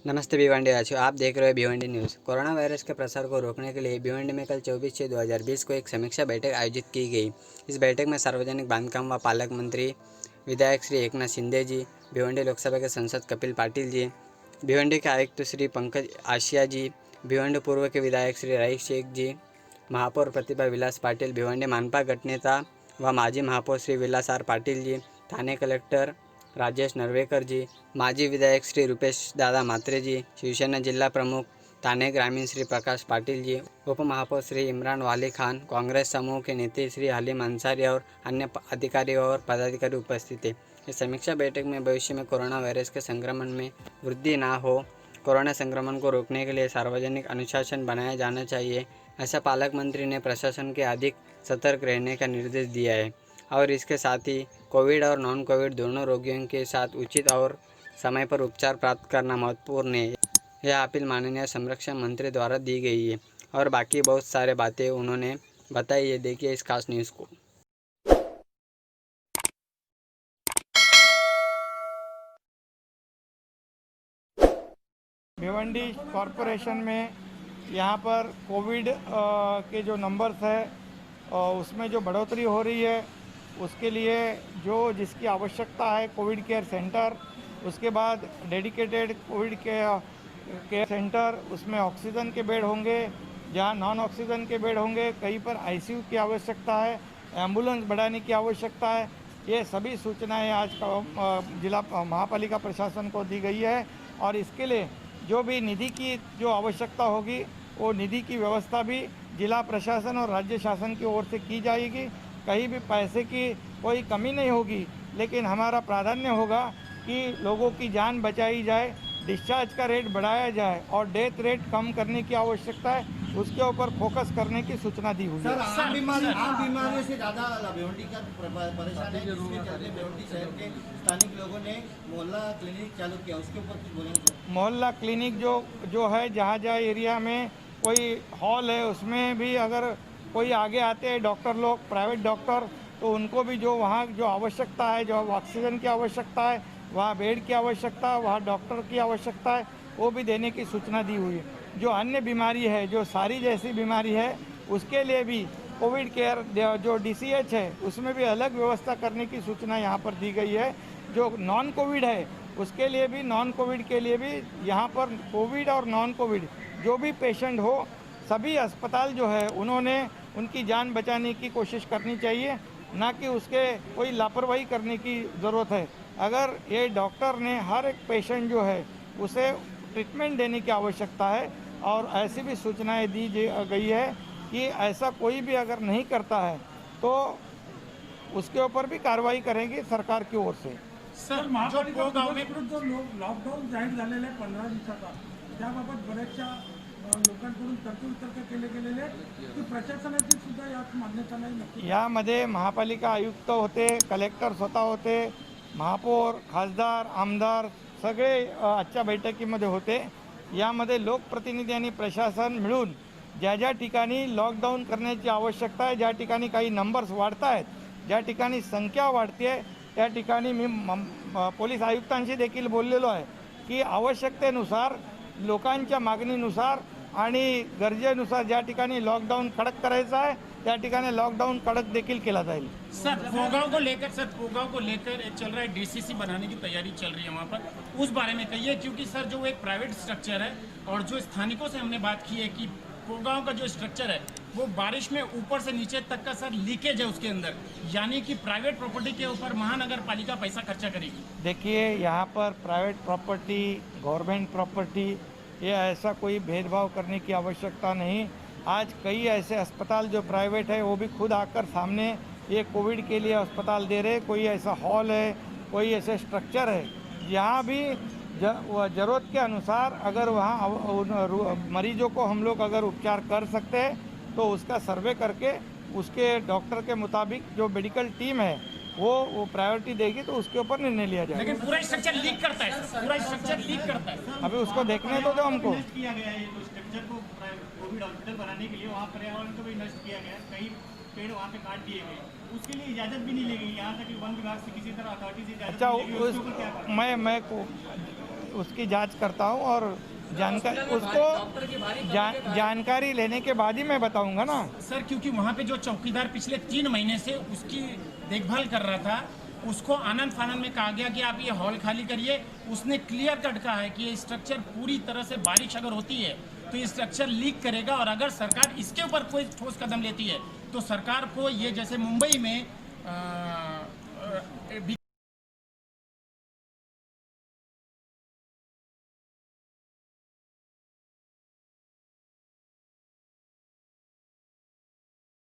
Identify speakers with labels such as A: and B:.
A: नमस्ते भिवंडी वासियों, आप देख रहे हो भिवंडी न्यूज़। कोरोना वायरस के प्रसार को रोकने के लिए भिवंडी में कल 24/6/2020 को एक समीक्षा बैठक आयोजित की गई। इस बैठक में सार्वजनिक बांधकाम व पालक मंत्री विधायक श्री एकनाथ शिंदे जी, भिवंडी लोकसभा के सांसद कपिल पाटिल जी, भिवंडी के आयुक्त श्री पंकज आशिया जी, भिवंडी पूर्व के विधायक श्री रईस शेख जी, महापौर प्रतिभा विलास पाटिल, भिवंडी मानपा गटनेता व माजी महापौर श्री विलास आर पाटिल जी, थाने कलेक्टर राजेश नरवेकर जी, माजी विधायक श्री रुपेश दादा मात्रे जी, शिवसेना जिला प्रमुख थाने ग्रामीण श्री प्रकाश पाटिल जी, उप महापौर श्री इमरान वाली खान, कांग्रेस समूह के नेता श्री हलीम अंसारी और अन्य अधिकारी और पदाधिकारी उपस्थित थे। इस समीक्षा बैठक में भविष्य में कोरोना वायरस के संक्रमण में वृद्धि न हो, कोरोना संक्रमण को रोकने के लिए सार्वजनिक अनुशासन बनाया जाना चाहिए, ऐसा पालक मंत्री ने प्रशासन के अधिक सतर्क रहने का निर्देश दिया है। और इसके साथ ही कोविड और नॉन कोविड दोनों रोगियों के साथ उचित और समय पर उपचार प्राप्त करना महत्वपूर्ण है। यह अपील माननीय संरक्षण मंत्री द्वारा दी गई है और बाकी बहुत सारे बातें उन्होंने बताई है। देखिए इस खास न्यूज़ को।
B: भिवंडी कॉरपोरेशन में यहाँ पर कोविड के जो नंबर्स है उसमें जो बढ़ोतरी हो रही है, उसके लिए जो जिसकी आवश्यकता है कोविड केयर सेंटर, उसके बाद डेडिकेटेड कोविड केयर सेंटर, उसमें ऑक्सीजन के बेड होंगे, जहाँ नॉन ऑक्सीजन के बेड होंगे, कहीं पर आईसीयू की आवश्यकता है, एम्बुलेंस बढ़ाने की आवश्यकता है। ये सभी सूचनाएं आज जिला महापालिका प्रशासन को दी गई है और इसके लिए जो भी निधि की जो आवश्यकता होगी वो निधि की व्यवस्था भी जिला प्रशासन और राज्य शासन की ओर से की जाएगी। कहीं भी पैसे की कोई कमी नहीं होगी, लेकिन हमारा प्राधान्य होगा कि लोगों की जान बचाई जाए, डिस्चार्ज का रेट बढ़ाया जाए और डेथ रेट कम करने की आवश्यकता है, उसके ऊपर फोकस करने की सूचना दी हुई है।
C: आम बीमारियों से ज़्यादा भिवंडी का परेशान है, जिसके चलते भिवंडी शहर के स्थानिक लोगों ने मोहल्ला क्लिनिक चालू किया, उसके ऊपर कुछ बोलेंगे?
B: मोहल्ला क्लिनिक जो है, जहाँ एरिया में कोई हॉल है उसमें भी अगर कोई आगे आते हैं डॉक्टर लोग, प्राइवेट डॉक्टर, तो उनको भी जो वहाँ जो आवश्यकता है, जो ऑक्सीजन की आवश्यकता है, वहाँ बेड की आवश्यकता है, वहाँ डॉक्टर की आवश्यकता है, वो भी देने की सूचना दी हुई है। जो अन्य बीमारी है, जो सारी जैसी बीमारी है, उसके लिए भी कोविड केयर जो DCH है उसमें भी अलग व्यवस्था करने की सूचना यहाँ पर दी गई है। जो नॉन कोविड है उसके लिए भी, नॉन कोविड के लिए भी यहाँ पर कोविड और नॉन कोविड जो भी पेशेंट हो, सभी अस्पताल जो है उन्होंने उनकी जान बचाने की कोशिश करनी चाहिए, ना कि उसके कोई लापरवाही करने की ज़रूरत है। अगर ये डॉक्टर ने हर एक पेशेंट जो है उसे ट्रीटमेंट देने की आवश्यकता है और ऐसी भी सूचनाएं दी गई है कि ऐसा कोई भी अगर नहीं करता है तो उसके ऊपर भी कार्रवाई करेंगी सरकार की ओर से।
D: सर, महापालिका जो लॉकडाऊन जाहीर झालेलं आहे 15 दिवसाचा, त्याबाबत बऱ्याचशा लोकांकडून तर्क केले गेलेले की प्रशासनाची सुद्धा यात मान्यता नाही।
B: यामध्ये महापालिका आयुक्त होते, कलेक्टर स्वतः होते, महापौर, खासदार, आमदार सगळे आजच्या बैठकीमध्ये होते। यामध्ये लोकप्रतिनिधी आणि प्रशासन मिळून ज्या ज्या ठिकाणी लॉकडाऊन करण्याची आवश्यकता आहे, ज्या ठिकाणी काही नंबर्स वाढत आहेत, ज्या ठिकाणी संख्या वाढते, त्या ठिकाणी मी पोलीस आयुक्तांशी देखील बोललेलो आहे की आवश्यकतेनुसार, लोकांच्या मागणीनुसार आणि गरजेनुसार ज्या ठिकाणी लॉकडाऊन कडक करायचा आहे त्या ठिकाणी लॉकडाउन कड़क देखिल किया जाएगा।
D: सर, पोगांव को लेकर चल रहा है, DCC बनाने की तैयारी चल रही है वहाँ पर, उस बारे में कहिए, क्योंकि सर जो एक प्राइवेट स्ट्रक्चर है और जो स्थानिकों से हमने बात की है कि पोगांव का जो स्ट्रक्चर है वो बारिश में ऊपर से नीचे तक का सर लीकेज है उसके अंदर, यानी कि प्राइवेट प्रॉपर्टी के ऊपर महानगर पालिका पैसा खर्चा करेगी।
B: देखिए, यहाँ पर प्राइवेट प्रॉपर्टी, गवर्नमेंट प्रॉपर्टी, ये ऐसा कोई भेदभाव करने की आवश्यकता नहीं। आज कई ऐसे अस्पताल जो प्राइवेट है वो भी खुद आकर सामने ये कोविड के लिए अस्पताल दे रहे। कोई ऐसा हॉल है, कोई ऐसे स्ट्रक्चर है जहाँ भी ज़रूरत के अनुसार अगर वहाँ मरीजों को हम लोग अगर उपचार कर सकते हैं तो उसका सर्वे करके उसके डॉक्टर के मुताबिक जो मेडिकल टीम है वो प्रायोरिटी देगी तो उसके ऊपर निर्णय लिया जाएगा।
D: लेकिन पूरा स्ट्रक्चर लीक करता है, पूरा स्ट्रक्चर लीक करता है।
B: अभी उसको देखने दो हमको।
E: किया गया है स्ट्रक्चर को कोविड हॉस्पिटल बनाने के लिए, वहाँ पर्यावरण को भी नष्ट किया गया, कई पेड़ वहाँ पे काट दिए गए, उसके लिए इजाज़त भी नहीं ली गई। यहाँ तक कि वन विभाग से किसी तरह अथॉरिटी से इजाज़त नहीं ली गई।
B: अच्छा, मैं उसकी जांच करता हूँ और जानकारी लेने के बाद ही मैं बताऊंगा ना।
D: सर क्योंकि वहाँ पे जो चौकीदार पिछले 3 महीने से उसकी देखभाल कर रहा था, उसको आनंद फानंद में कहा गया कि आप ये हॉल खाली करिए। उसने क्लियर कट कहा है कि ये स्ट्रक्चर पूरी तरह से बारिश अगर होती है तो ये स्ट्रक्चर लीक करेगा, और अगर सरकार इसके ऊपर कोई ठोस कदम लेती है तो सरकार को ये जैसे मुंबई में